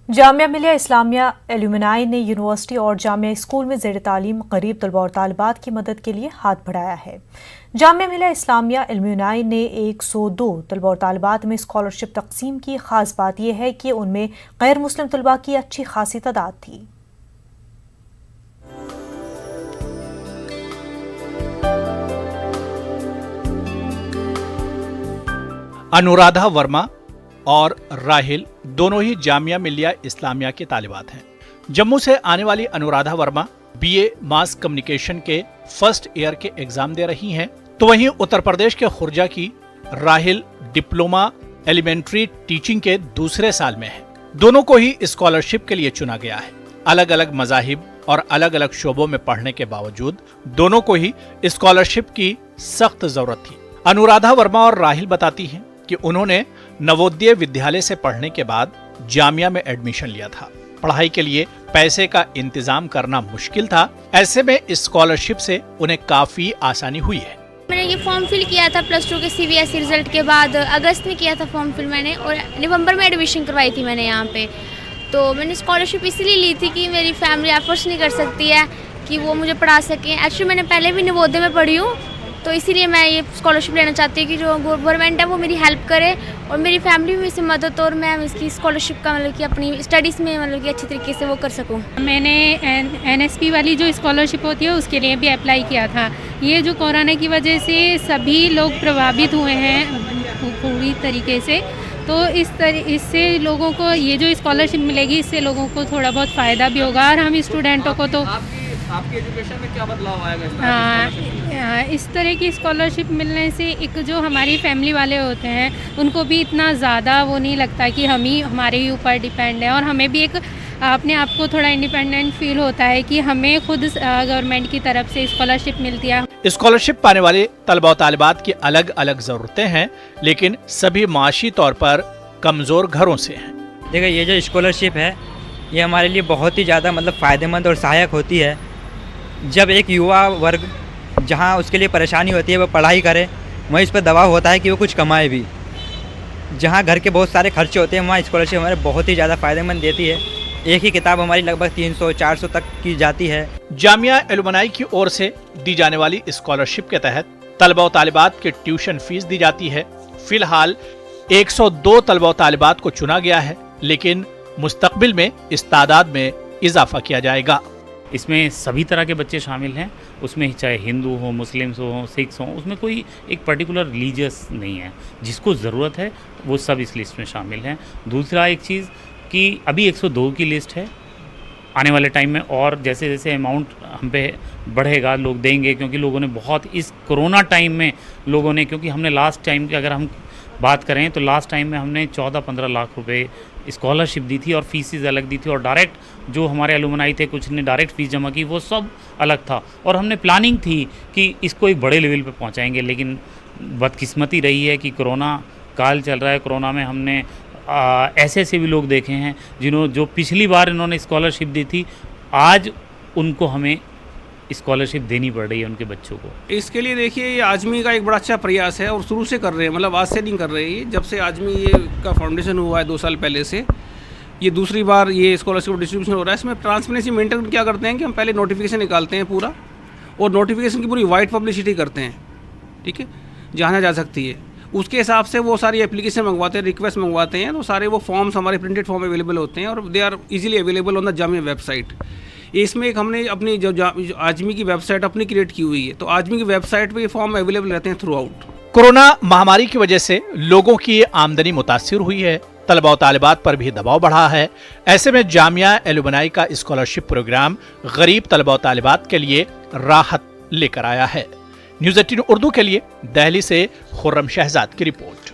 Jamia Millia Islamia alumni ने university और Jamia school में ज़ेर तालीम गरीब तलबा और तालिबात की मदद के लिए हाथ बढ़ाया है। जामिया मिलिया इस्लामिया एल्यूमिनाई ने 102 तलबा और तालिबात में स्कॉलरशिप तकसीम की। खास बात यह है कि उनमें गैर मुस्लिम तलबा की अच्छी खासी तादाद थी। अनुराधा वर्मा और राहिल दोनों ही जामिया मिलिया इस्लामिया के तालिबात हैं। जम्मू से आने वाली Anuradha Verma BA mass communication के फर्स्ट ईयर के एग्जाम दे रही हैं, तो वहीं उत्तर प्रदेश के खुर्जा की राहिल डिप्लोमा एलिमेंट्री टीचिंग के दूसरे साल में है। दोनों को ही स्कॉलरशिप के लिए चुना गया है। अलग अलग मजाहिब और अलग अलग शोबों में पढ़ने के बावजूद दोनों को ही स्कॉलरशिप की सख्त जरूरत थी। अनुराधा वर्मा और राहिल बताती हैं कि उन्होंने नवोदय विद्यालय से पढ़ने के बाद जामिया में एडमिशन लिया था। पढ़ाई के लिए पैसे का इंतजाम करना मुश्किल था, ऐसे में इस स्कॉलरशिप से उन्हें काफी आसानी हुई है। मैंने ये फॉर्म फिल किया था प्लस 2 के सीबीएसई रिजल्ट के बाद। अगस्त में किया था फॉर्म फिल मैंने, और नवंबर में एडमिशन करवाई थी मैंने यहाँ पे। तो मैंने स्कॉलरशिप इसलिए ली थी कि मेरी फैमिली एफर्ट्स नहीं कर सकती है कि वो मुझे पढ़ा सकें। एक्चुअली मैंने पहले भी नवोदय में पढ़ी हूँ, तो इसीलिए मैं ये स्कॉलरशिप लेना चाहती हूँ कि जो गवर्नमेंट है वो मेरी हेल्प करे और मेरी फैमिली में इससे मदद, और मैं इसकी स्कॉलरशिप का मतलब कि अपनी स्टडीज़ में मतलब कि अच्छी तरीके से वो कर सकूँ। मैंने एनएसपी वाली जो स्कॉलरशिप होती है उसके लिए भी अप्लाई किया था। ये जो कोरोना की वजह से सभी लोग प्रभावित हुए हैं पूरी तरीके से, तो इससे लोगों को ये जो स्कॉलरशिप मिलेगी इससे लोगों को थोड़ा बहुत फ़ायदा भी होगा। और हम स्टूडेंटों को तो आपके एजुकेशन में क्या बदलाव आएगा इस तरह की स्कॉलरशिप मिलने से? एक जो हमारी फैमिली वाले होते हैं उनको भी इतना ज़्यादा वो नहीं लगता कि हम ही हमारे ही ऊपर डिपेंड है, और हमें भी एक अपने आप को थोड़ा इंडिपेंडेंट फील होता है कि हमें खुद गवर्नमेंट की तरफ से स्कॉलरशिप मिलती है। स्कॉलरशिप पाने वाले तलबा और तालिबात की अलग अलग ज़रूरतें हैं, लेकिन सभी माशी तौर पर कमज़ोर घरों से हैं। देखिए, ये जो स्कॉलरशिप है ये हमारे लिए बहुत ही ज़्यादा मतलब फ़ायदेमंद और सहायक होती है। जब एक युवा वर्ग जहाँ उसके लिए परेशानी होती है वो पढ़ाई करे, वहीं इस पर दबाव होता है कि वो कुछ कमाए भी। जहाँ घर के बहुत सारे खर्चे होते हैं वहाँ स्कॉलरशिप हमारे बहुत ही ज़्यादा फ़ायदेमंद देती है। एक ही किताब हमारी लगभग 300-400 तक की जाती है। जामिया एल्यूमिनाई की ओर से दी जाने वाली स्कॉलरशिप के तहत तलबा और तालिबात की ट्यूशन फीस दी जाती है। फिलहाल 102 तलबा और तालिबात को चुना गया है, लेकिन मुस्तकबिल में इस तादाद में इजाफा किया जाएगा। इसमें सभी तरह के बच्चे शामिल हैं, उसमें चाहे हिंदू हो, मुस्लिम्स हो, सिख्स हो, उसमें कोई एक पर्टिकुलर रिलीजियस नहीं है। जिसको ज़रूरत है वो सब इस लिस्ट में शामिल हैं। दूसरा एक चीज़ कि अभी 102 की लिस्ट है, आने वाले टाइम में और जैसे जैसे अमाउंट हम पे बढ़ेगा लोग देंगे, क्योंकि लोगों ने बहुत इस कोरोना टाइम में लोगों ने, क्योंकि हमने लास्ट टाइम की अगर हम बात करें तो लास्ट टाइम में हमने 14-15 लाख रुपए स्कॉलरशिप दी थी और फीसेस अलग दी थी, और डायरेक्ट जो हमारे एलुमनाई थे कुछ ने डायरेक्ट फीस जमा की, वो सब अलग था। और हमने प्लानिंग थी कि इसको एक बड़े लेवल पे पहुंचाएंगे, लेकिन बदकिस्मती रही है कि कोरोना काल चल रहा है। कोरोना में हमने ऐसे ऐसे भी लोग देखे हैं जो पिछली बार इन्होंने स्कॉलरशिप दी थी, आज उनको हमें स्कॉलरशिप देनी पड़ रही है उनके बच्चों को। इसके लिए देखिए, ये आजमी का एक बड़ा अच्छा प्रयास है और शुरू से कर रहे हैं, मतलब आज से नहीं कर रहे हैं। जब से आजमी ये का फाउंडेशन हुआ है 2 साल पहले से, ये दूसरी बार ये स्कॉलरशिप डिस्ट्रीब्यूशन हो रहा है। इसमें ट्रांसपेरेंसी मेंटेन क्या करते हैं कि हम पहले नोटिफिकेशन निकालते हैं पूरा, और नोटिफिकेशन की पूरी वाइड पब्लिसिटी करते हैं, ठीक है, जहाँ जा सकती है उसके हिसाब से वो सारी एप्लीकेशन मंगवाते हैं, रिक्वेस्ट मंगवाते हैं, तो सारे वो फॉर्म्स हमारे प्रिंटेड फॉर्म अवेलेबल होते हैं और they are easily available on the Jamia website. इसमें एक हमने अपनी जो आजमी की वेबसाइट अपनी क्रिएट की हुई है, तो आजमी की वेबसाइट पे ये फॉर्म अवेलेबल रहते हैं थ्रू आउट। कोरोना महामारी की वजह से लोगों की आमदनी मुतासिर हुई है, तलबा और तालिबात पर भी दबाव बढ़ा है। ऐसे में जामिया एल्यूमिनाई का स्कॉलरशिप प्रोग्राम गरीब तलबा और तालिबात के लिए राहत लेकर आया है। न्यूज़ 18 उर्दू के लिए दिल्ली से खुर्रम शहजाद की रिपोर्ट।